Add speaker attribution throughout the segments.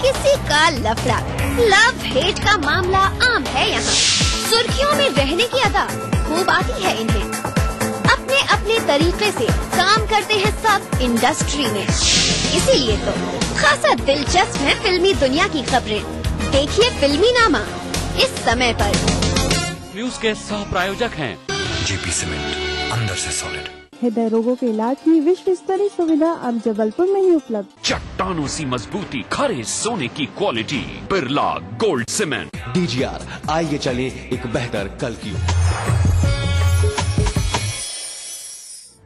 Speaker 1: किसी का लफड़ा। लव हेट का मामला आम है यहाँ। सुर्खियों में रहने की अदा खूब आती है इन्हें। अपने अपने तरीके से काम करते हैं सब इंडस्ट्री में। इसीलिए तो खासा दिलचस्प है फिल्मी दुनिया की खबरें। देखिए फिल्मी नामा इस समय पर।
Speaker 2: न्यूज के सह प्रायोजक हैं
Speaker 3: जेपी सीमेंट, अंदर से सॉलिड।
Speaker 4: हृदय रोगों के इलाज की विश्व स्तरीय सुविधा अब जबलपुर में ही उपलब्ध।
Speaker 2: चट्टानों सी मजबूती, खरे सोने की quality, Birla gold cement.
Speaker 3: DGR, आइए चले एक बेहतर कल की।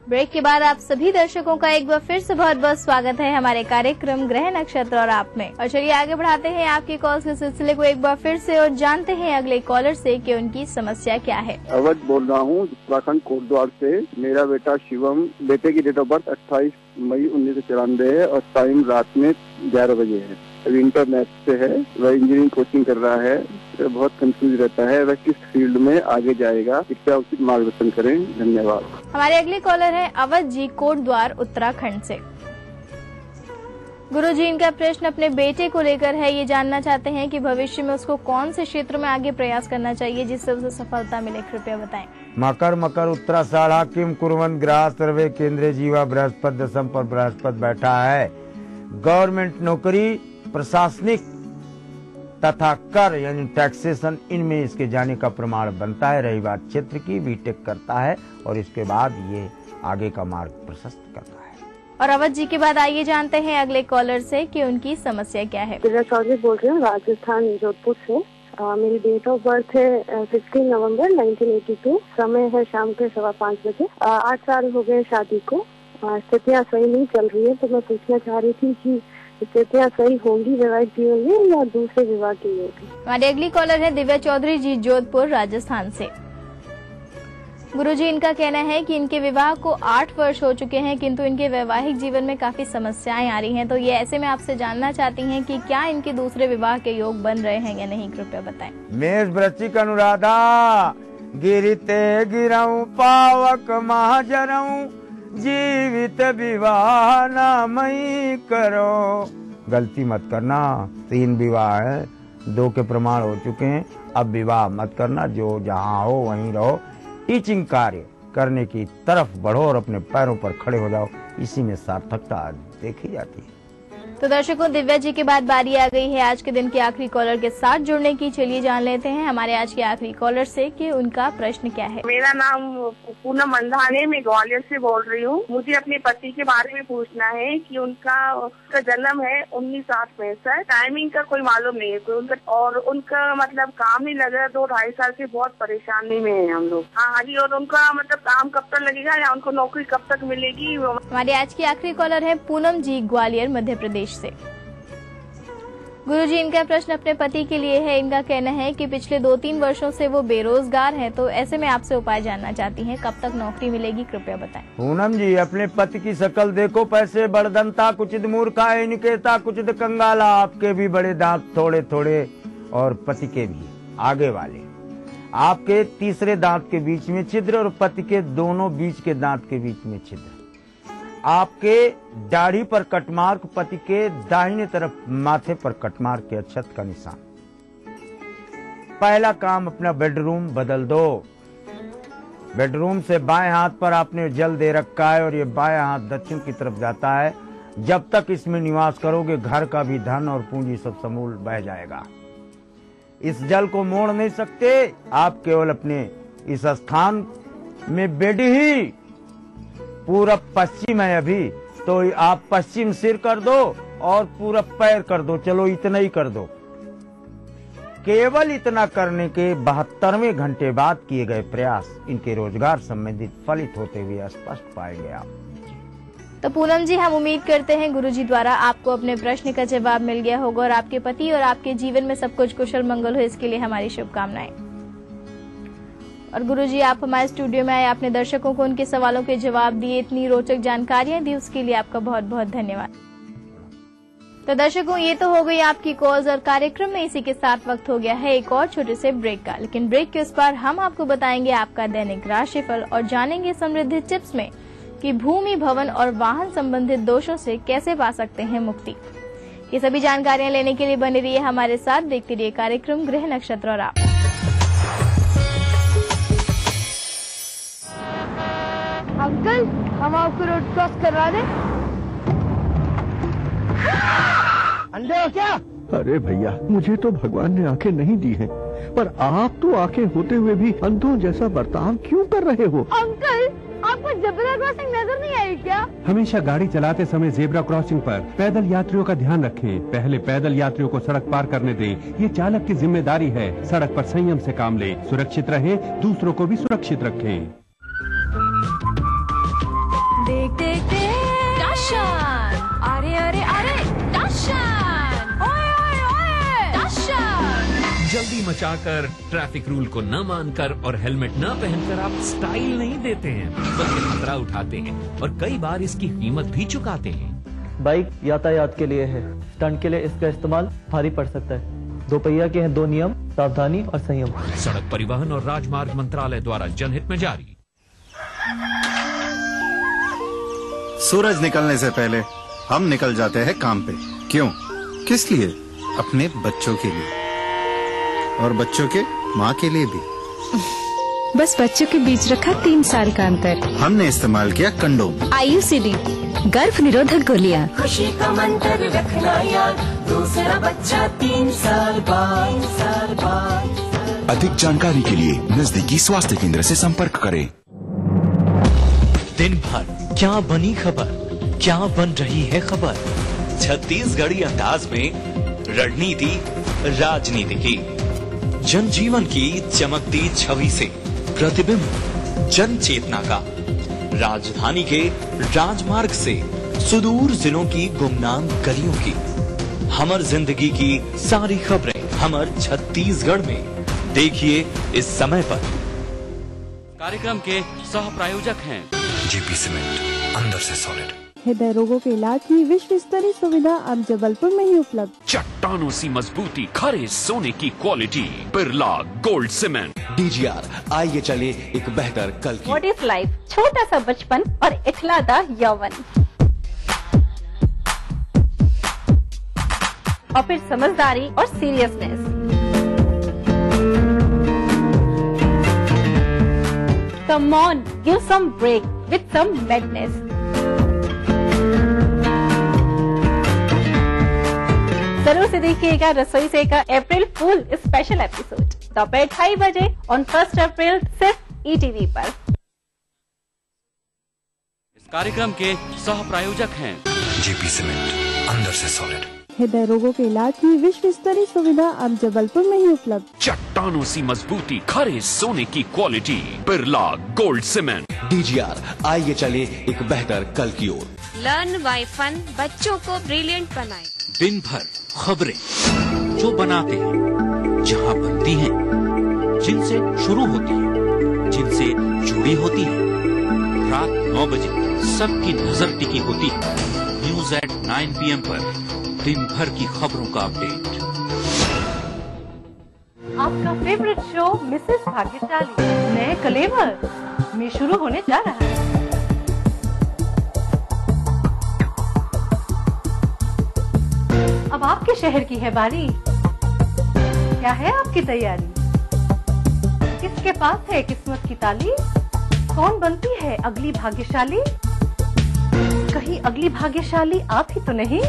Speaker 5: ब्रेक के बाद आप सभी दर्शकों का एक बार फिर से बहुत बहुत स्वागत है हमारे कार्यक्रम ग्रह नक्षत्र और आप में। और चलिए आगे बढ़ाते हैं आपकी कॉल्स के सिलसिले को एक बार फिर से और जानते हैं अगले कॉलर से कि उनकी समस्या क्या है।
Speaker 6: अवध बोल रहा हूँ उत्तराखंड कोटद्वार से। मेरा बेटा शिवम, बेटे की डेट ऑफ बर्थ 28 मई 1994 है और टाइम रात में 11 बजे है। अभी इंटरनेट से है, वह इंजीनियरिंग कोचिंग कर रहा है। बहुत कंफ्यूज रहता है वह किस फील्ड में आगे जाएगा, कृपया उचित मार्गदर्शन करें। धन्यवाद।
Speaker 5: हमारे अगले कॉलर है अवध जी कोटद्वार उत्तराखंड से। गुरुजी, इनका प्रश्न अपने बेटे को लेकर है। ये जानना चाहते हैं कि भविष्य में उसको कौन से क्षेत्र में आगे प्रयास करना चाहिए जिससे उसे सफलता मिले, कृपया बताएं।
Speaker 7: मकर उत्तराषाढ़ किम कुर्वन् ग्रह सर्वे केंद्रे जीवा बृहस्पति दशम पर बृहस्पति बैठा है। गवर्नमेंट नौकरी, प्रशासनिक तथा कर यानी टैक्सेशन, इनमें इसके जाने का प्रमाण बनता है। रही बात क्षेत्र की, बीटेक करता है और इसके बाद ये आगे का मार्ग प्रशस्त करता है।
Speaker 5: और अवध जी के बाद आइए जानते हैं अगले कॉलर से कि उनकी समस्या क्या है।
Speaker 8: दिव्या चौधरी बोल रही हूँ राजस्थान जोधपुर से। मेरी डेट ऑफ बर्थ है 16 नवंबर 1982। समय है शाम के 5:15 बजे। 8 साल हो गए शादी को। स्थितियाँ सही नहीं चल रही है, तो मैं पूछना चाह रही थी कि स्थितियाँ सही होंगी वैवाहिक जीवन में या दूसरे विवाह की होगी।
Speaker 5: हमारी अगली कॉलर है दिव्या चौधरी जी जोधपुर राजस्थान से। गुरुजी, इनका कहना है कि इनके विवाह को 8 वर्ष हो चुके हैं किंतु इनके वैवाहिक जीवन में काफी समस्याएं आ रही हैं। तो ये ऐसे में आपसे जानना चाहती हैं कि क्या इनके दूसरे विवाह के योग बन रहे हैं या नहीं, कृपया बताएं।
Speaker 7: मेष वृश्चिक अनुराधा, गिरते गिरऊं पावक महाजरऊं, जीवित विवाह ना मई करो। गलती मत करना, 3 विवाह है, 2 के प्रमाण हो चुके हैं। अब विवाह मत करना, जो जहाँ हो वहीं रहो। टीचिंग कार्य करने की तरफ बढ़ो और अपने पैरों पर खड़े हो जाओ, इसी में सार्थकता देखी जाती है।
Speaker 5: तो दर्शकों, दिव्या जी के बाद बारी आ गई है आज के दिन के आखिरी कॉलर के साथ जुड़ने की। चलिए जान लेते हैं हमारे आज के आखिरी कॉलर से कि उनका प्रश्न क्या है।
Speaker 9: मेरा नाम पूनम मंधाने, मैं ग्वालियर से बोल रही हूँ। मुझे अपने पति के बारे में पूछना है कि उनका जन्म है 1965। टाइमिंग का कोई मालूम नहीं है और उनका मतलब काम नहीं लगा। 2-2.5 साल से बहुत परेशानी में है हम लोग। हाँ जी, और उनका मतलब काम कब तक लगेगा या उनको नौकरी कब तक मिलेगी।
Speaker 5: हमारे आज की आखिरी कॉलर है पूनम जी ग्वालियर मध्य प्रदेश से। गुरुजी, इनका प्रश्न अपने पति के लिए है। इनका कहना है कि पिछले 2-3 वर्षों से वो बेरोजगार हैं, तो ऐसे में आपसे उपाय जानना चाहती हैं, कब तक नौकरी मिलेगी, कृपया बताएं।
Speaker 7: पूनम जी, अपने पति की शकल देखो, पैसे बड़दंता कुचित मूर्खा निकेता कुचित कंगाला। आपके भी बड़े दांत थोड़े थोड़े और पति के भी आगे वाले। आपके तीसरे दांत के बीच में छिद्र और पति के दोनों बीच के दांत के बीच में छिद्र। आपके दाढ़ी पर कटमार्क, पति के दाहिने तरफ माथे पर कटमार्क के अक्षत का निशान। पहला काम, अपना बेडरूम बदल दो। बेडरूम से बाएं हाथ पर आपने जल दे रखा है और ये बाएं हाथ दक्षिण की तरफ जाता है। जब तक इसमें निवास करोगे घर का भी धन और पूंजी सब समूल बह जाएगा। इस जल को मोड़ नहीं सकते आप, केवल अपने इस स्थान में बेड ही पूरब पश्चिम है अभी, तो आप पश्चिम सिर कर दो और पूरब पैर कर दो। चलो इतना ही कर दो। केवल इतना करने के 72वें घंटे बाद किए गए प्रयास इनके रोजगार संबंधित फलित होते हुए स्पष्ट पाएंगे आप।
Speaker 5: तो पूनम जी, हम उम्मीद करते हैं गुरुजी द्वारा आपको अपने प्रश्न का जवाब मिल गया होगा और आपके पति और आपके जीवन में सब कुछ कुशल मंगल हो, इसके लिए हमारी शुभकामनाएं। और गुरुजी, आप हमारे स्टूडियो में आए, आपने दर्शकों को उनके सवालों के जवाब दिए, इतनी रोचक जानकारियां दी, उसके लिए आपका बहुत बहुत धन्यवाद। तो दर्शकों, ये तो हो गई आपकी कॉल्स और कार्यक्रम में इसी के साथ वक्त हो गया है एक और छोटे से ब्रेक का। लेकिन ब्रेक के उस पार हम आपको बताएंगे आपका दैनिक राशिफल और जानेंगे समृद्धि टिप्स में कि भूमि, भवन और वाहन संबंधित दोषों से कैसे पा सकते हैं मुक्ति। ये सभी जानकारियां लेने के लिए बने रहिए हमारे साथ। देखते रहिए कार्यक्रम गृह नक्षत्र और आप।
Speaker 1: अंकल, हम आपको रोड क्रॉस करवा दें?
Speaker 10: अंधे हो क्या? अरे भैया, मुझे तो भगवान ने आंखें नहीं दी हैं, पर आप तो आंखें होते हुए भी अंधों जैसा बर्ताव क्यों कर रहे हो?
Speaker 1: अंकल, आपको जेब्रा क्रॉसिंग नजर नहीं आई क्या?
Speaker 11: हमेशा गाड़ी चलाते समय जेब्रा क्रॉसिंग पर पैदल यात्रियों का ध्यान रखें। पहले पैदल यात्रियों को सड़क पार करने दें, ये चालक की जिम्मेदारी है। सड़क पर संयम से काम लें, सुरक्षित रहें, दूसरों को भी सुरक्षित रखें।
Speaker 1: देख देख देख, दर्शन! अरे अरे अरे, दर्शन! ओए ओए ओए, दर्शन!
Speaker 2: जल्दी मचाकर, ट्रैफिक रूल को न मानकर और हेलमेट न पहनकर आप स्टाइल नहीं देते हैं, बल्कि खतरा उठाते हैं और कई बार इसकी कीमत भी चुकाते हैं।
Speaker 12: बाइक यातायात के लिए है, स्टंट के लिए इसका इस्तेमाल भारी पड़ सकता है। दो पहिया के हैं दो नियम, सावधानी और संयम।
Speaker 2: सड़क परिवहन और राजमार्ग मंत्रालय द्वारा जनहित में जारी।
Speaker 13: सूरज निकलने से पहले हम निकल जाते हैं काम पे। क्यों? किस लिए? अपने बच्चों के लिए, और बच्चों के माँ के लिए भी।
Speaker 14: बस बच्चों के बीच रखा 3 साल का अंतर।
Speaker 13: हमने इस्तेमाल किया कंडोम।
Speaker 14: IUCD गर्भ निरोधक गोलियां।
Speaker 15: खुशी का मंत्र रखना याद, दूसरा बच्चा 3 साल बाद।
Speaker 16: अधिक जानकारी के लिए नजदीकी स्वास्थ्य केंद्र से संपर्क करें।
Speaker 17: दिन भर क्या बनी खबर, क्या बन रही है खबर। छत्तीसगढ़ी अंदाज में रणनीति राजनीति की, जनजीवन की चमकती छवि से प्रतिबिंब जन चेतना का, राजधानी के राजमार्ग से सुदूर जिलों की गुमनाम गलियों की, हमर जिंदगी की सारी खबरें हमर छत्तीसगढ़ में। देखिए इस समय पर।
Speaker 2: कार्यक्रम के सह प्रायोजक हैं
Speaker 3: जेपी सीमेंट, अंदर से सॉलिड।
Speaker 4: हृदय रोगों के इलाज की विश्व स्तरीय सुविधा अब जबलपुर में ही उपलब्ध।
Speaker 2: चट्टानों सी मजबूती, खरे सोने की quality, Birla gold cement.
Speaker 3: DGR, आइए चले एक बेहतर कल की।
Speaker 18: What is life? छोटा सा बचपन और इठलादा यौवन, और फिर समझदारी और seriousness. Come on, give some break with some madness. जरूर से देखिएगा रसोई से का अप्रैल फूल स्पेशल एपिसोड दोपहर 2:30 बजे ऑन 1 अप्रैल सिर्फ ETV पर।
Speaker 2: इस कार्यक्रम के सह प्रायोजक हैं
Speaker 3: जेपी सीमेंट, अंदर से सॉलिड।
Speaker 4: हृदय रोगों के इलाज की विश्व स्तरीय सुविधा अब जबलपुर में ही उपलब्ध।
Speaker 2: चट्टानों सी मजबूती, खरे सोने की quality, Birla gold cement.
Speaker 3: DGR, आइए चले एक बेहतर कल की ओर।
Speaker 1: लर्न बाय फन, बच्चों को ब्रिलियंट बनाए।
Speaker 17: दिन भर खबरें जो बनाते हैं, जहां बनती हैं, जिनसे शुरू होती हैं, जिनसे जुड़ी होती हैं। रात 9 बजे सबकी नजर टिकी होती है न्यूज एट 9 PM पर। दिन भर की खबरों का अपडेट।
Speaker 18: आपका फेवरेट शो मिसेस भाग्यशाली नए कलेवर में शुरू होने जा रहा है। अब आपके शहर की है बारी। क्या है आपकी तैयारी? किसके पास है किस्मत की ताली? कौन बनती है अगली भाग्यशाली? कहीं अगली भाग्यशाली आप ही तो नहीं?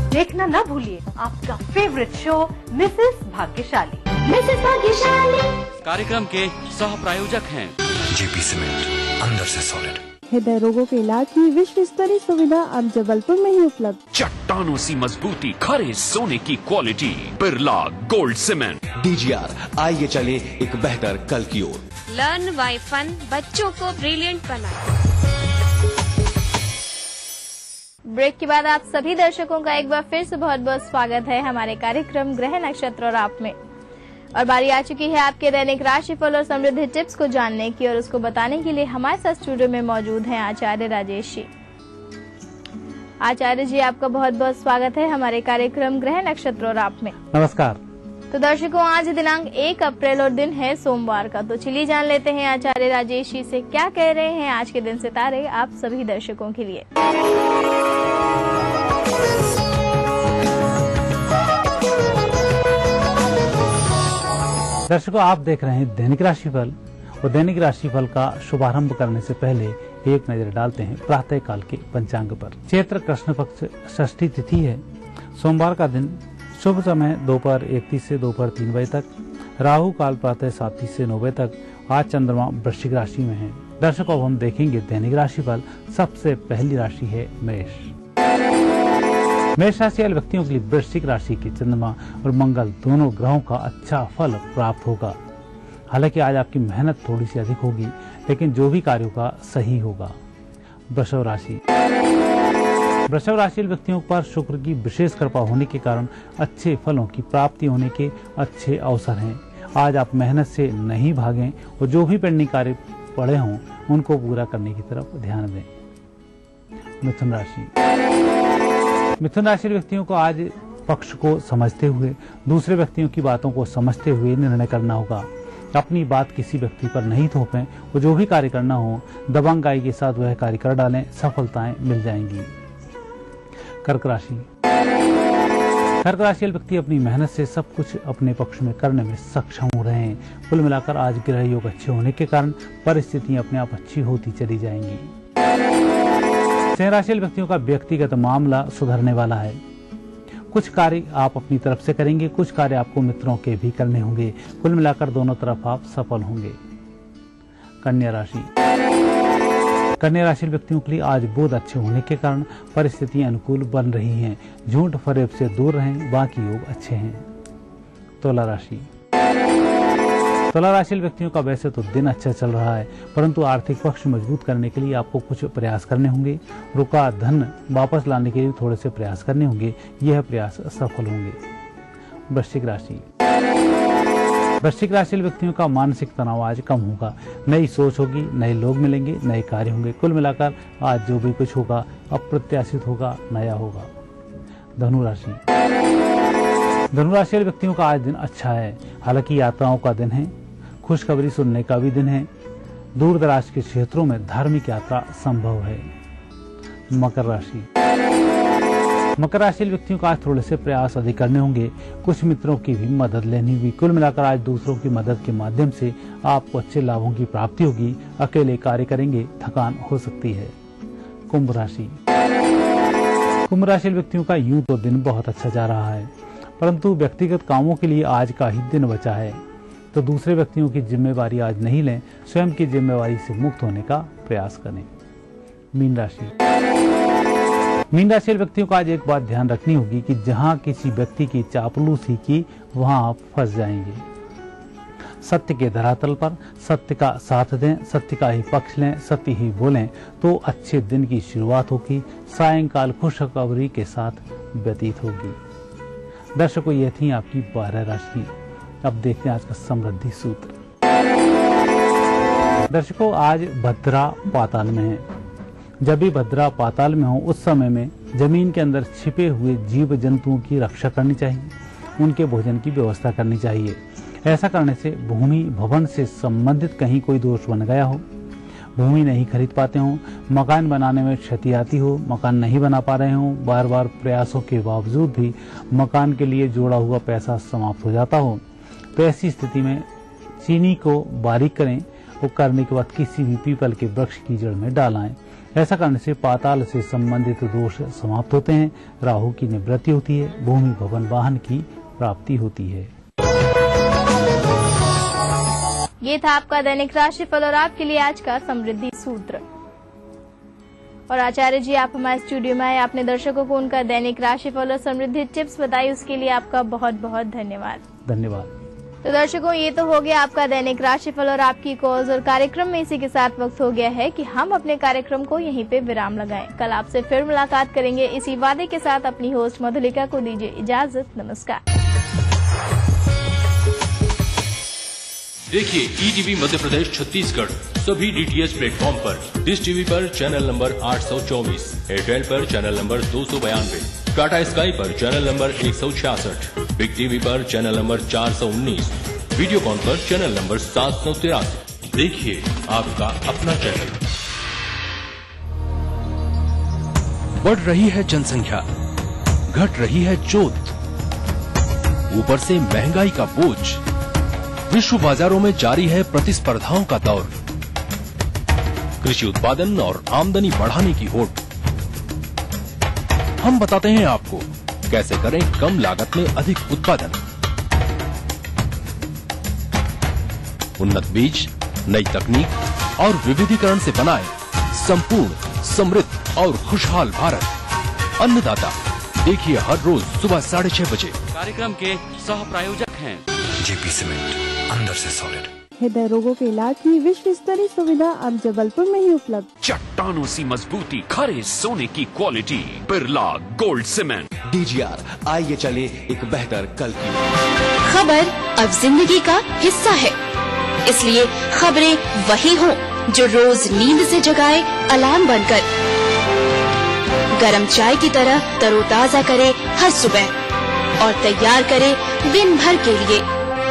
Speaker 18: देखना ना भूलिए आपका फेवरेट शो मिसेस भाग्यशाली। मिसेस भाग्यशाली
Speaker 2: कार्यक्रम के सह प्रायोजक हैं
Speaker 3: जेपी सीमेंट, अंदर से सॉलिड।
Speaker 4: हृदय रोगों के इलाज की विश्व स्तरीय सुविधा अब जबलपुर में ही उपलब्ध।
Speaker 2: चट्टानों सी मजबूती, खरे सोने की quality, Birla gold cement.
Speaker 3: DGR, आइए चले एक बेहतर कल की ओर।
Speaker 1: लर्न बाय फन, बच्चों को ब्रिलियंट बनाए।
Speaker 5: ब्रेक के बाद आप सभी दर्शकों का एक बार फिर से बहुत बहुत स्वागत है हमारे कार्यक्रम गृह नक्षत्र और आप में। और बारी आ चुकी है आपके दैनिक राशिफल और समृद्धि टिप्स को जानने की, और उसको बताने के लिए हमारे साथ स्टूडियो में मौजूद हैं आचार्य राजेश जी। आचार्य जी, आपका बहुत बहुत स्वागत है हमारे कार्यक्रम गृह नक्षत्र और आप में।
Speaker 19: नमस्कार।
Speaker 5: तो दर्शकों, आज दिनांक 1 अप्रैल और दिन है सोमवार का। तो चलिए जान लेते हैं आचार्य राजेश जी से क्या कह रहे हैं आज के दिन सितारे आप सभी दर्शकों के लिए।
Speaker 19: दर्शकों, आप देख रहे हैं दैनिक राशिफल और दैनिक राशिफल का शुभारंभ करने से पहले एक नजर डालते हैं प्रातः काल के पंचांग पर। चैत्र कृष्ण पक्ष षष्ठी तिथि है। सोमवार का दिन शुभ समय दोपहर 1:30 से दोपहर 3 बजे तक। राहु काल प्रातः 7:30 से 9 बजे तक। आज चंद्रमा वृश्चिक राशि में है। दर्शकों, अब हम देखेंगे दैनिक राशिफल। सबसे पहली राशि है मेष। मेष राशि वाले व्यक्तियों के लिए वृश्चिक राशि के चंद्रमा और मंगल दोनों ग्रहों का अच्छा फल प्राप्त होगा। हालांकि आज आपकी मेहनत थोड़ी सी अधिक होगी, लेकिन जो भी कार्य होगा सही होगा। वृषभ राशि। वृषभ राशि वाले व्यक्तियों पर शुक्र की विशेष कृपा होने के कारण अच्छे फलों की प्राप्ति होने के अच्छे अवसर हैं। आज आप मेहनत से नहीं भागें और जो भी पेंडिंग कार्य पड़े हों उनको पूरा करने की तरफ ध्यान दें। मिथुन राशि। मिथुन राशि व्यक्तियों को आज पक्ष को समझते हुए, दूसरे व्यक्तियों की बातों को समझते हुए निर्णय करना होगा। अपनी बात किसी व्यक्ति पर नहीं थोपें और जो भी कार्य करना हो दबंगाई के साथ वह कार्य कर डालें, सफलताएं मिल जाएंगी। कर्क राशि। कर्क राशि व्यक्ति अपनी मेहनत से सब कुछ अपने पक्ष में करने में सक्षम हो रहे हैं। कुल मिलाकर आज ग्रह योग अच्छे होने के कारण परिस्थितियां अपने आप अच्छी होती चली जाएंगी। सिंह राशि व्यक्तियों का व्यक्तिगत मामला सुधरने वाला है। कुछ कार्य आप अपनी तरफ से करेंगे, कुछ कार्य आपको मित्रों के भी करने होंगे। कुल मिलाकर दोनों तरफ आप सफल होंगे। कन्या राशि। कन्या राशि व्यक्तियों के लिए आज बोध अच्छे होने के कारण परिस्थितियां अनुकूल बन रही हैं। झूठ फरेब से दूर रहें, बाकी योग अच्छे हैं। तुला राशि। तुला राशि व्यक्तियों का वैसे तो दिन अच्छा चल रहा है, परंतु आर्थिक पक्ष मजबूत करने के लिए आपको कुछ प्रयास करने होंगे। रुका धन वापस लाने के लिए थोड़े से प्रयास करने होंगे। यह प्रयास सफल होंगे। वृश्चिक राशि। वृश्चिक राशि व्यक्तियों का मानसिक तनाव आज कम होगा। नई सोच होगी, नए लोग मिलेंगे, नए कार्य होंगे। कुल मिलाकर आज जो भी कुछ होगा अप्रत्याशित होगा, नया होगा। धनु राशि। धनु राशि व्यक्तियों का आज दिन अच्छा है। हालांकि यात्राओं का दिन है, खुशखबरी सुनने का भी दिन है। दूर दराज के क्षेत्रों में धार्मिक यात्रा संभव है। मकर राशि। मकर राशि व्यक्तियों का आज थोड़े से प्रयास अधिक करने होंगे। कुछ मित्रों की भी मदद लेनी होगी। कुल मिलाकर आज दूसरों की मदद के माध्यम से आपको अच्छे लाभों की प्राप्ति होगी। अकेले कार्य करेंगे, थकान हो सकती है। कुंभ राशि। कुंभ राशि व्यक्तियों का यूं तो दिन बहुत अच्छा जा रहा है, परंतु व्यक्तिगत कामों के लिए आज का ही दिन बचा है, तो दूसरे व्यक्तियों की जिम्मेवारी आज नहीं लें। स्वयं की जिम्मेवारी से मुक्त होने का प्रयास करें। मीन राशि। मीन राशि व्यक्तियों को आज एक बात ध्यान रखनी होगी कि जहां किसी व्यक्ति की चापलूसी की वहां आप फंस जाएंगे। सत्य के धरातल पर सत्य का साथ दें, सत्य का ही पक्ष लें, सत्य ही बोलें तो अच्छे दिन की शुरुआत होगी। सायंकाल खुशखबरी के साथ व्यतीत होगी। दर्शकों, ये थी आपकी 12 राशि। अब देखते हैं आज का समृद्धि सूत्र। दर्शकों, आज भद्रा पाताल में है। जब भी भद्रा पाताल में हो उस समय में जमीन के अंदर छिपे हुए जीव जंतुओं की रक्षा करनी चाहिए, उनके भोजन की व्यवस्था करनी चाहिए। ऐसा करने से भूमि भवन से संबंधित कहीं कोई दोष बन गया हो, भूमि नहीं खरीद पाते हो, मकान बनाने में क्षति आती हो, मकान नहीं बना पा रहे हो, बार बार प्रयासों के बावजूद भी मकान के लिए जोड़ा हुआ पैसा समाप्त हो जाता हो, तो ऐसी स्थिति में चीनी को बारीक करें और करने के बाद किसी भी पीपल के वृक्ष की जड़ में डालें। ऐसा करने से पाताल से संबंधित दोष समाप्त होते हैं, राहु की निवृत्ति होती है, भूमि भवन वाहन की प्राप्ति होती है।
Speaker 5: ये था आपका दैनिक राशिफल और आपके लिए आज का समृद्धि सूत्र। और आचार्य जी, आप हमारे स्टूडियो में आए, आपने दर्शकों को उनका दैनिक राशिफल और समृद्धि टिप्स बताई, उसके लिए आपका बहुत बहुत धन्यवाद।
Speaker 19: धन्यवाद।
Speaker 5: तो दर्शकों, ये तो हो गया आपका दैनिक राशिफल और आपकी कॉल्स और कार्यक्रम में इसी के साथ वक्त हो गया है कि हम अपने कार्यक्रम को यहीं पे विराम लगाएं। कल आपसे फिर मुलाकात करेंगे इसी वादे के साथ। अपनी होस्ट मधुलिका को दीजिए इजाजत। नमस्कार।
Speaker 20: देखिए ईटीवी मध्य प्रदेश छत्तीसगढ़ सभी डीटीएच प्लेटफॉर्म पर। डिश टीवी पर चैनल नंबर 824, एयरटेल पर चैनल नंबर 292, टाटा स्काई पर चैनल नंबर 166, बिग टीवी पर चैनल नंबर 419, वीडियोकॉन पर चैनल नंबर 783। देखिए आपका अपना चैनल।
Speaker 21: बढ़ रही है जनसंख्या, घट रही है जोत, ऊपर से महंगाई का बोझ। विश्व बाजारों में जारी है प्रतिस्पर्धाओं का दौर। कृषि उत्पादन और आमदनी बढ़ाने की होड़। हम बताते हैं आपको कैसे करें कम लागत में अधिक उत्पादन। उन्नत बीज, नई तकनीक और विविधीकरण से बनाए संपूर्ण, समृद्ध और खुशहाल भारत। अन्नदाता देखिए हर रोज सुबह 6:30 बजे।
Speaker 6: कार्यक्रम के सह प्रायोजक हैं
Speaker 16: जेपी सीमेंट, अंदर से सॉलिड।
Speaker 4: हृदय रोगों के इलाज की विश्व स्तरीय सुविधा अब जबलपुर में ही उपलब्ध।
Speaker 2: चट्टानों सी मजबूती, खरे सोने की quality, Birla gold cement.
Speaker 3: DGR, आइए चले एक बेहतर कल की।
Speaker 1: खबर अब जिंदगी का हिस्सा है, इसलिए खबरें वही हों जो रोज नींद से जगाए अलार्म बनकर, गरम चाय की तरह तरोताजा करे हर सुबह और तैयार करे दिन भर के लिए।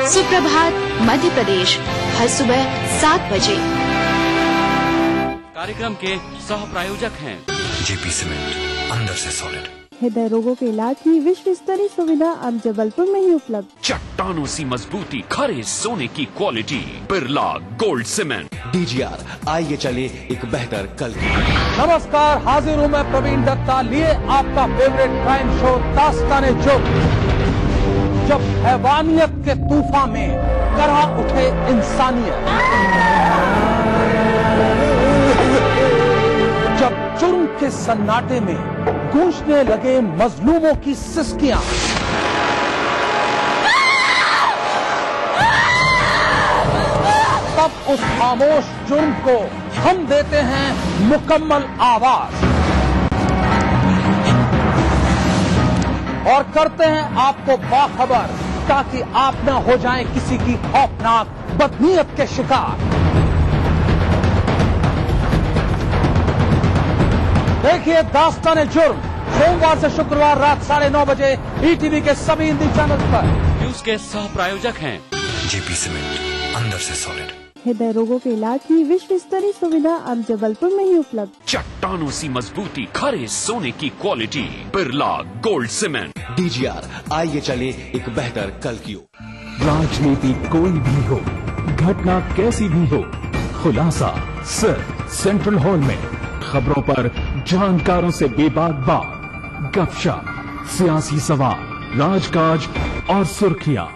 Speaker 1: सुप्रभात मध्य प्रदेश, हर सुबह 7 बजे।
Speaker 6: कार्यक्रम के सह प्रायोजक हैं
Speaker 16: जेपी सीमेंट, अंदर से सॉलिड।
Speaker 4: हृदय रोगों के इलाज की विश्व स्तरीय सुविधा अब जबलपुर में ही उपलब्ध।
Speaker 2: चट्टानों सी मजबूती, खरे सोने की quality, Birla gold cement.
Speaker 3: DGR, आइए चले एक बेहतर कल की।
Speaker 22: नमस्कार, हाजिर हूँ मैं प्रवीण दत्ता, लिए आपका फेवरेट क्राइम शो दास्तान-ए-जुर्म। जब हैवानियत के तूफान में करहा उठे इंसानियत, जब जुर्म के सन्नाटे में गूंजने लगे मजलूमों की सिसकियां, तब उस खामोश जुर्म को हम देते हैं मुकम्मल आवाज और करते हैं आपको बाखबर, ताकि आप न हो जाएं किसी की खौफनाक बदनीयत के शिकार। देखिए दास्तान-ए-जुर्म सोमवार से शुक्रवार रात 9:30 बजे ईटीवी के सभी हिंदी चैनल पर।
Speaker 6: न्यूज के सह प्रायोजक हैं
Speaker 16: जेपी सीमेंट, अंदर से सॉलिड।
Speaker 4: हृदय रोगों के इलाज की विश्व स्तरीय सुविधा अब जबलपुर में ही उपलब्ध।
Speaker 2: चट्टानों सी मजबूती, खरे सोने की quality, Birla gold cement.
Speaker 3: DGR, आइए चले एक बेहतर कल की ओर।
Speaker 23: राजनीति कोई भी हो, घटना कैसी भी हो, खुलासा सिर्फ सेंट्रल हॉल में। खबरों पर जानकारों से बेबाक बात, गपशप, सियासी सवाल, राजकाज और सुर्खियां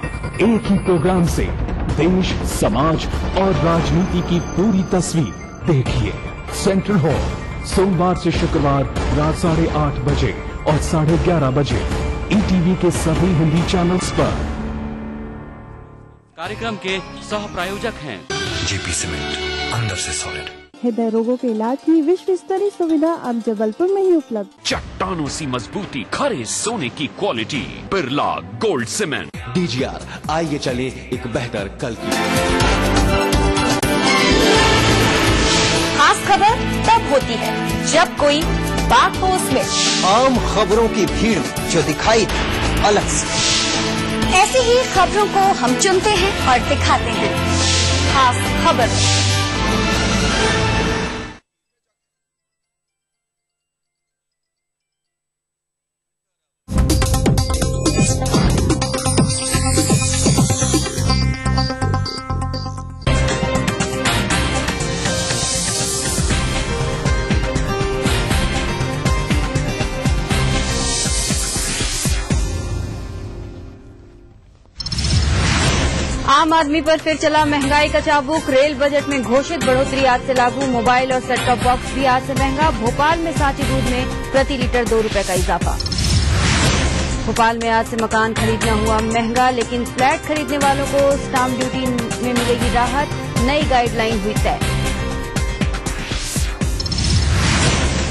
Speaker 23: एक ही प्रोग्राम से देश, समाज और राजनीति की पूरी तस्वीर देखिए। सेंट्रल हॉल, सोमवार से शुक्रवार रात 8:30 बजे और 11:30 बजे ईटीवी के सभी हिंदी चैनल्स पर।
Speaker 6: कार्यक्रम के सह प्रायोजक हैं
Speaker 16: जेपी सीमेंट, अंदर से सॉलिड।
Speaker 4: हृदय रोगों के इलाज की विश्व स्तरीय सुविधा अब जबलपुर में ही उपलब्ध।
Speaker 2: चट्टानों सी मजबूती, खरे सोने की quality, Birla gold cement.
Speaker 3: DGR, आइए चले एक बेहतर कल की।
Speaker 1: खास खबर तब होती है जब कोई बात हो उसमें
Speaker 24: आम खबरों की भीड़ जो दिखाई दे अलग से।
Speaker 1: ऐसी ही खबरों को हम चुनते हैं और दिखाते हैं खास खबर।
Speaker 25: आम आदमी पर फिर चला महंगाई का चाबुक। रेल बजट में घोषित बढ़ोतरी आज से लागू। मोबाइल और सेट टॉप बॉक्स भी आज से महंगा। भोपाल में सांची दूध में प्रति लीटर 2 रुपए का इजाफा। भोपाल में आज से मकान खरीदना हुआ महंगा, लेकिन फ्लैट खरीदने वालों को स्टाम्प ड्यूटी में मिलेगी राहत। नई गाइडलाइन हुई तय।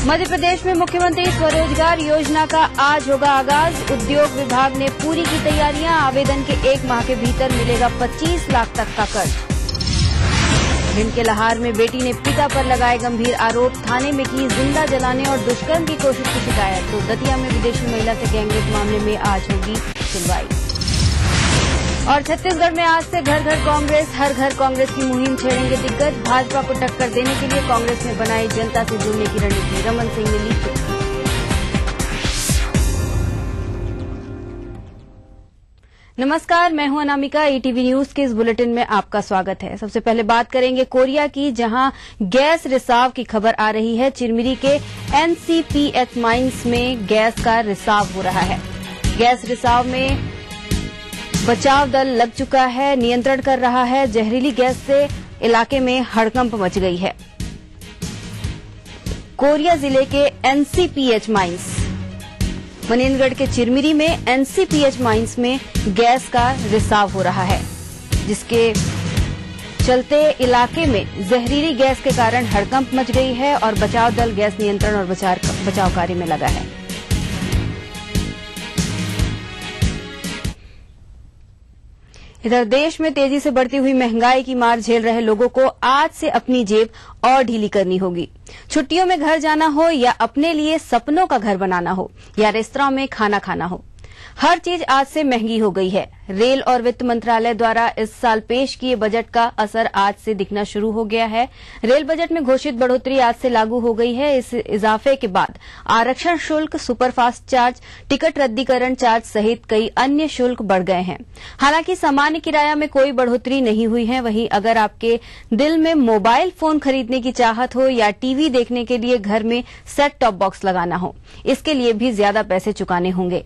Speaker 25: मध्य प्रदेश में मुख्यमंत्री स्वरोजगार योजना का आज होगा आगाज। उद्योग विभाग ने पूरी की तैयारियां। आवेदन के 1 माह के भीतर मिलेगा 25 लाख तक का कर्ज। भिंड के लहार में बेटी ने पिता पर लगाए गंभीर आरोप। थाने में की जिंदा जलाने और दुष्कर्म की कोशिश की शिकायत। तो दतिया में विदेशी महिला से गैंगरेप मामले में आज होगी सुनवाई। और छत्तीसगढ़ में आज से घर घर कांग्रेस, हर घर कांग्रेस की मुहिम छेड़ेंगे दिग्गज। भाजपा को टक्कर देने के लिए कांग्रेस ने बनाई जनता से जुड़ने की रणनीति। रमन सिंह ने ली नमस्कार, मैं हूं अनामिका। ईटीवी न्यूज के इस बुलेटिन में आपका स्वागत है। सबसे पहले बात करेंगे कोरिया की, जहां गैस रिसाव की खबर आ रही है। चिरमिरी के एनसीपीएच माइंस में गैस का रिसाव हो रहा है। गैस रिसाव में बचाव दल लग चुका है, नियंत्रण कर रहा है। जहरीली गैस से इलाके में हड़कंप मच गई है। कोरिया जिले के एनसीपीएच माइंस, मनेंद्रगढ़ के चिरमिरी में एनसीपीएच माइंस में गैस का रिसाव हो रहा है, जिसके चलते इलाके में जहरीली गैस के कारण हड़कंप मच गई है और बचाव दल गैस नियंत्रण और बचाव कार्य में लगा है। इधर देश में तेजी से बढ़ती हुई महंगाई की मार झेल रहे लोगों को आज से अपनी जेब और ढीली करनी होगी। छुट्टियों में घर जाना हो या अपने लिए सपनों का घर बनाना हो या रेस्तरां में खाना खाना हो, हर चीज आज से महंगी हो गई है। रेल और वित्त मंत्रालय द्वारा इस साल पेश किए बजट का असर आज से दिखना शुरू हो गया है। रेल बजट में घोषित बढ़ोतरी आज से लागू हो गई है। इस इजाफे के बाद आरक्षण शुल्क, सुपरफास्ट चार्ज, टिकट रद्दीकरण चार्ज सहित कई अन्य शुल्क बढ़ गए हैं। हालांकि सामान्य किराया में कोई बढ़ोतरी नहीं हुई है। वहीं अगर आपके दिल में मोबाइल फोन खरीदने की चाहत हो या टीवी देखने के लिए घर में सेट टॉप बॉक्स लगाना हो, इसके लिए भी ज्यादा पैसे चुकाने होंगे।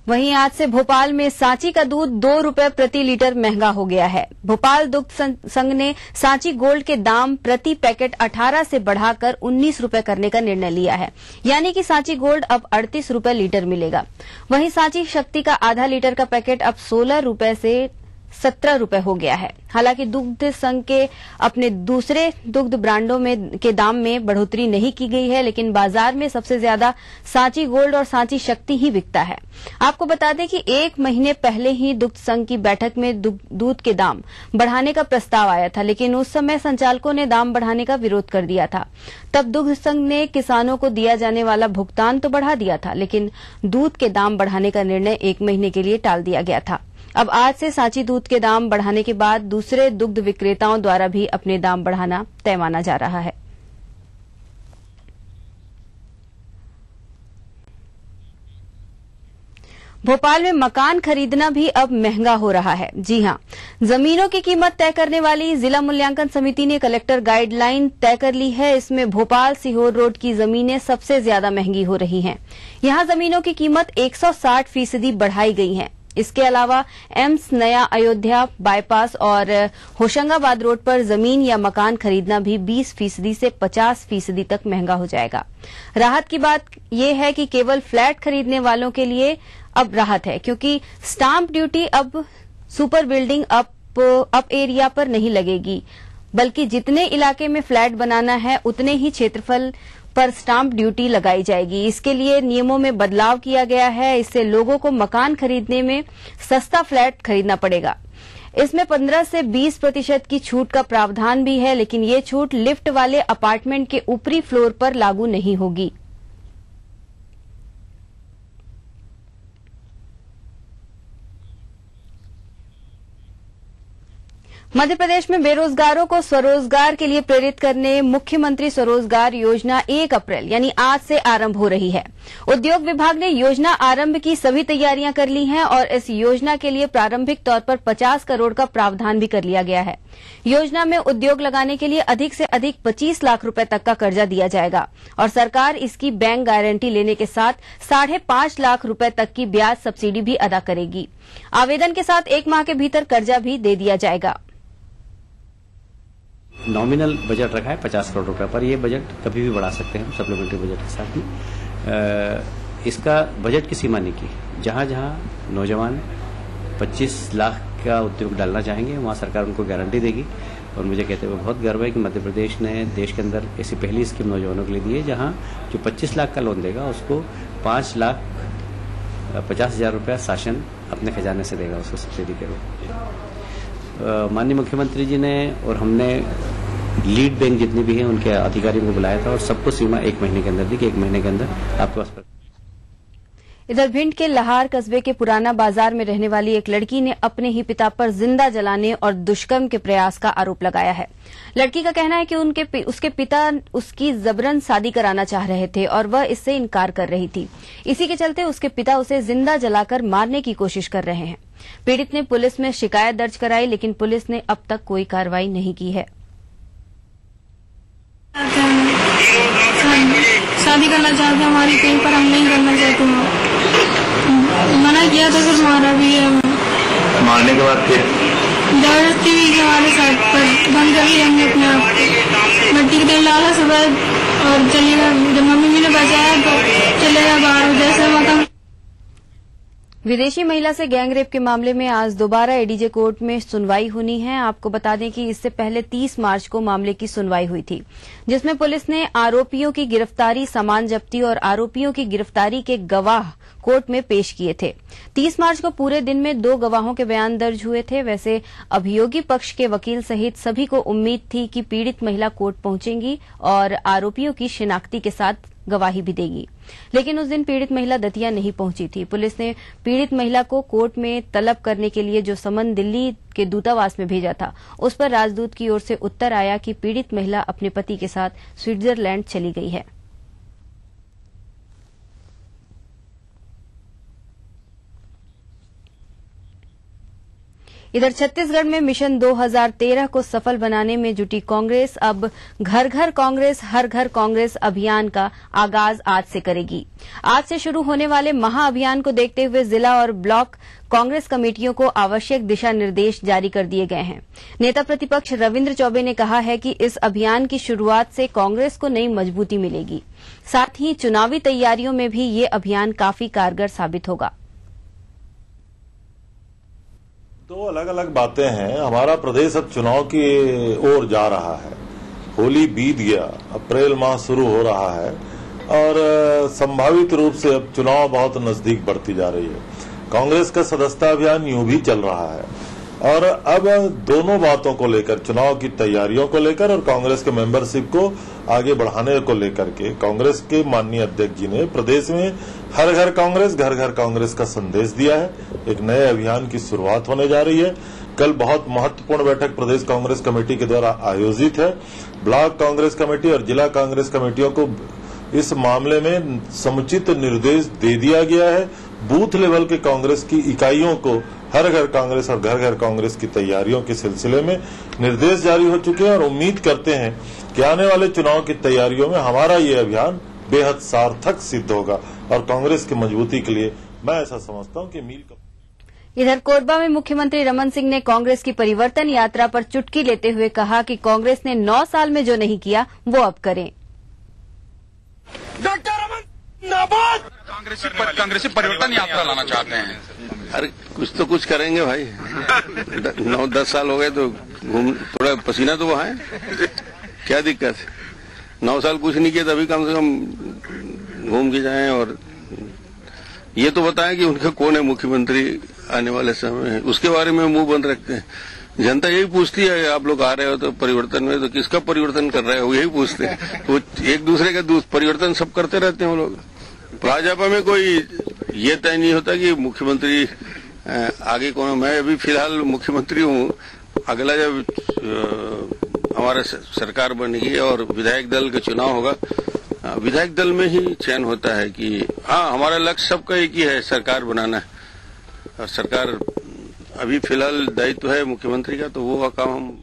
Speaker 25: वहीं आज से भोपाल में सांची का दूध 2 रुपए प्रति लीटर महंगा हो गया है। भोपाल दुग्ध संघ ने सांची गोल्ड के दाम प्रति पैकेट 18 से बढ़ाकर 19 रुपए करने का निर्णय लिया है, यानी कि सांची गोल्ड अब 38 रुपए लीटर मिलेगा। वहीं सांची शक्ति का आधा लीटर का पैकेट अब 16 रुपए से 17 रुपए हो गया है। हालांकि दुग्ध संघ के अपने दूसरे दुग्ध ब्रांडों के दाम में बढ़ोतरी नहीं की गई है, लेकिन बाजार में सबसे ज्यादा सांची गोल्ड और सांची शक्ति ही बिकता है। आपको बता दें कि 1 महीने पहले ही दुग्ध संघ की बैठक में दूध के दाम बढ़ाने का प्रस्ताव आया था, लेकिन उस समय संचालकों ने दाम बढ़ाने का विरोध कर दिया था। तब दुग्ध संघ ने किसानों को दिया जाने वाला भुगतान तो बढ़ा दिया था, लेकिन दूध के दाम बढ़ाने का निर्णय 1 महीने के लिए टाल दिया गया था। अब आज से सांची दूध के दाम बढ़ाने के बाद दूसरे दुग्ध विक्रेताओं द्वारा भी अपने दाम बढ़ाना तय माना जा रहा है। भोपाल में मकान खरीदना भी अब महंगा हो रहा है। जी हां, जमीनों की कीमत तय करने वाली जिला मूल्यांकन समिति ने कलेक्टर गाइडलाइन तय कर ली है। इसमें भोपाल सीहोर रोड की जमीनें सबसे ज्यादा महंगी हो रही हैं। यहां जमीनों की कीमत 160% बढ़ाई गई है। इसके अलावा एम्स, नया अयोध्या बाईपास और होशंगाबाद रोड पर जमीन या मकान खरीदना भी 20% से 50% तक महंगा हो जाएगा। राहत की बात यह है कि केवल फ्लैट खरीदने वालों के लिए अब राहत है, क्योंकि स्टाम्प ड्यूटी अब सुपर बिल्डिंग अप एरिया पर नहीं लगेगी, बल्कि जितने इलाके में फ्लैट बनाना है उतने ही क्षेत्रफल पर स्टाम्प ड्यूटी लगाई जाएगी। इसके लिए नियमों में बदलाव किया गया है। इससे लोगों को मकान खरीदने में सस्ता फ्लैट खरीदना पड़ेगा। इसमें 15 से 20% की छूट का प्रावधान भी है, लेकिन ये छूट लिफ्ट वाले अपार्टमेंट के ऊपरी फ्लोर पर लागू नहीं होगी। मध्य प्रदेश में बेरोजगारों को स्वरोजगार के लिए प्रेरित करने मुख्यमंत्री स्वरोजगार योजना 1 अप्रैल यानी आज से आरंभ हो रही है। उद्योग विभाग ने योजना आरंभ की सभी तैयारियां कर ली हैं और इस योजना के लिए प्रारंभिक तौर पर 50 करोड़ का प्रावधान भी कर लिया गया है। योजना में उद्योग लगाने के लिए अधिक से अधिक 25 लाख रुपए तक का कर्जा दिया जाएगा और सरकार इसकी बैंक गारंटी लेने के साथ 5.5 लाख रुपए तक की ब्याज सब्सिडी भी अदा करेगी। आवेदन के साथ 1 माह के भीतर कर्जा भी दे दिया जाएगा।
Speaker 7: नॉमिनल बजट रखा है 50 करोड़ रुपए पर। ये बजट कभी भी बढ़ा सकते हैं सप्लीमेंट्री बजट के साथ ही। इसका बजट की सीमा नहीं की। जहां जहां नौजवान 25 लाख का उद्योग डालना चाहेंगे वहां सरकार उनको गारंटी देगी। और मुझे कहते हुए बहुत गर्व है कि मध्य प्रदेश ने देश के अंदर ऐसी पहली स्कीम नौजवानों के लिए दी है, जहां जो 25 लाख का लोन देगा उसको 5,50,000 रुपया शासन अपने खजाने से देगा उसको सब्सिडी के रूप। माननीय मुख्यमंत्री जी ने और हमने लीड बैंक जितने भी हैं उनके अधिकारियों को बुलाया था और सबको सीमा 1 महीने के अंदर दी कि 1 महीने के अंदर आपके पास।
Speaker 25: इधर भिंड के लहार कस्बे के पुराना बाजार में रहने वाली एक लड़की ने अपने ही पिता पर जिंदा जलाने और दुष्कर्म के प्रयास का आरोप लगाया है। लड़की का कहना है कि उसके पिता उसकी जबरन शादी कराना चाह रहे थे और वह इससे इनकार कर रही थी। इसी के चलते उसके पिता उसे जिंदा जलाकर मारने की कोशिश कर रहे हैं। पीड़ित ने पुलिस में शिकायत दर्ज कराई, लेकिन पुलिस ने अब तक कोई कार्रवाई नहीं की है।
Speaker 8: शादी करना चाहते हमारी कहीं पर, हम नहीं करना चाहते हैं। मना किया तो फिर मारा भी है।
Speaker 9: मारने के बाद फिर
Speaker 8: जबरदस्ती भी हमारे साथ, पर बंद कर लिया हमने अपने आप को। मिट्टी के तेल डाला सुबह और चलेगा। जब मम्मी ने बचाया तो चलेगा बाहर जैसे मकान।
Speaker 25: विदेशी महिला से गैंगरेप के मामले में आज दोबारा एडीजे कोर्ट में सुनवाई होनी है। आपको बता दें कि इससे पहले 30 मार्च को मामले की सुनवाई हुई थी, जिसमें पुलिस ने आरोपियों की गिरफ्तारी, सामान जब्ती और आरोपियों की गिरफ्तारी के गवाह कोर्ट में पेश किए थे। 30 मार्च को पूरे दिन में 2 गवाहों के बयान दर्ज हुए थे। वैसे अभियोगी पक्ष के वकील सहित सभी को उम्मीद थी कि पीड़ित महिला कोर्ट पहुंचेंगी और आरोपियों की शिनाख्ती के साथ गवाही भी देगी, लेकिन उस दिन पीड़ित महिला दतिया नहीं पहुंची थी। पुलिस ने पीड़ित महिला को कोर्ट में तलब करने के लिए जो समन दिल्ली के दूतावास में भेजा था, उस पर राजदूत की ओर से उत्तर आया कि पीड़ित महिला अपने पति के साथ स्विट्जरलैंड चली गई है। इधर छत्तीसगढ़ में मिशन 2013 को सफल बनाने में जुटी कांग्रेस अब घर घर कांग्रेस हर घर कांग्रेस अभियान का आगाज आज से करेगी। आज से शुरू होने वाले महाअभियान को देखते हुए जिला और ब्लॉक कांग्रेस कमेटियों को आवश्यक दिशा निर्देश जारी कर दिए गए हैं। नेता प्रतिपक्ष रविंद्र चौबे ने कहा है कि इस अभियान की शुरुआत से कांग्रेस को नई मजबूती मिलेगी। साथ ही चुनावी तैयारियों में भी ये अभियान काफी कारगर साबित होगा।
Speaker 10: दो अलग अलग बातें हैं। हमारा प्रदेश अब चुनाव की ओर जा रहा है। होली बीत गया, अप्रैल माह शुरू हो रहा है और संभावित रूप से अब चुनाव बहुत नजदीक बढ़ती जा रही है। कांग्रेस का सदस्यता अभियान यूं भी चल रहा है और अब दोनों बातों को लेकर, चुनाव की तैयारियों को लेकर और कांग्रेस के मेंबरशिप को आगे बढ़ाने को लेकर के कांग्रेस के माननीय अध्यक्ष जी ने प्रदेश में हर घर कांग्रेस घर घर कांग्रेस का संदेश दिया है। एक नए अभियान की शुरुआत होने जा रही है। कल बहुत महत्वपूर्ण बैठक प्रदेश कांग्रेस कमेटी के द्वारा आयोजित है। ब्लॉक कांग्रेस कमेटी और जिला कांग्रेस कमेटियों को इस मामले में समुचित निर्देश दे दिया गया है। बूथ लेवल के कांग्रेस की इकाइयों को हर घर कांग्रेस और घर घर कांग्रेस की तैयारियों के सिलसिले में निर्देश जारी हो चुके हैं और उम्मीद करते हैं कि आने वाले चुनाव की तैयारियों में हमारा ये अभियान बेहद सार्थक सिद्ध होगा और कांग्रेस की मजबूती के लिए मैं ऐसा समझता हूं कि मील का।
Speaker 25: इधर कोरबा में मुख्यमंत्री रमन सिंह ने कांग्रेस की परिवर्तन यात्रा पर चुटकी लेते हुए कहा कि कांग्रेस ने 9 साल में जो नहीं किया वो अब करें।
Speaker 11: डॉक्टर रमन जिंदाबाद। कांग्रेसी परिवर्तन यात्रा लाना चाहते हैं।
Speaker 12: अरे कुछ तो कुछ करेंगे भाई। 9-10 साल हो गए तो थोड़ा पसीना तो वहाँ है, क्या दिक्कत है। 9 साल कुछ नहीं किया, तभी कम से कम घूम के जाएं और ये तो बताएं कि उनका कौन है मुख्यमंत्री आने वाले समय में, उसके बारे में मुंह बंद रखते हैं। जनता यही पूछती है, आप लोग आ रहे हो तो परिवर्तन में, तो किसका परिवर्तन कर रहे हो, यही पूछते हैं। तो एक दूसरे का परिवर्तन सब करते रहते हैं वो लोग। भाजपा में कोई ये तय नहीं होता कि मुख्यमंत्री आगे कौन। मैं अभी फिलहाल मुख्यमंत्री हूँ। अगला जब हमारा सरकार बनेगी और विधायक दल का चुनाव होगा, विधायक दल में ही चयन होता है कि हाँ, हमारा लक्ष्य सबका एक ही है, सरकार बनाना है। और सरकार अभी फिलहाल दायित्व है मुख्यमंत्री का, तो वो काम हम।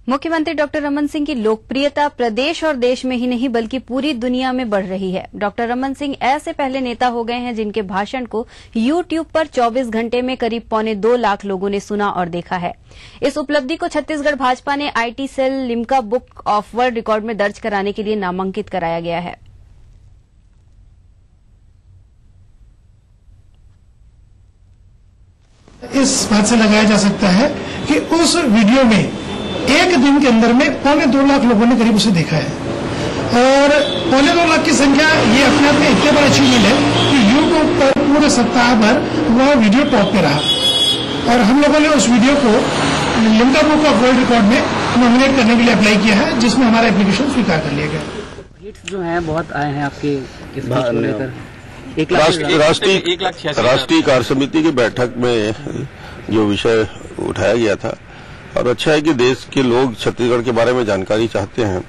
Speaker 25: मुख्यमंत्री डॉक्टर रमन सिंह की लोकप्रियता प्रदेश और देश में ही नहीं बल्कि पूरी दुनिया में बढ़ रही है। डॉक्टर रमन सिंह ऐसे पहले नेता हो गए हैं जिनके भाषण को YouTube पर 24 घंटे में करीब 2.25 लाख लोगों ने सुना और देखा है। इस उपलब्धि को छत्तीसगढ़ भाजपा ने IT cell Limca book of world record में दर्ज कराने के लिए नामांकित कराया गया है।
Speaker 26: इस बात से लगाया जा सकता है कि उस वीडियो में एक दिन के अंदर में 2.25 लाख लोगों ने करीब उसे देखा है और 2.25 लाख की संख्या ये अपने आप में इतने बड़ा अचीवमेंट है कि यूट्यूब पर पूरे सप्ताह भर वह वीडियो टॉप पे रहा और हम लोगों ने उस वीडियो को Limca book of world record में नॉमिनेट करने के लिए अप्लाई किया है, जिसमें हमारा एप्लीकेशन स्वीकार कर लिया गया।
Speaker 27: हिट्स जो हैं बहुत आए हैं आपके इस बात को लेकर।
Speaker 12: राष्ट्रीय कार्य समिति की बैठक में जो विषय उठाया गया था, और अच्छा है कि देश के लोग छत्तीसगढ़ के बारे में जानकारी चाहते हैं।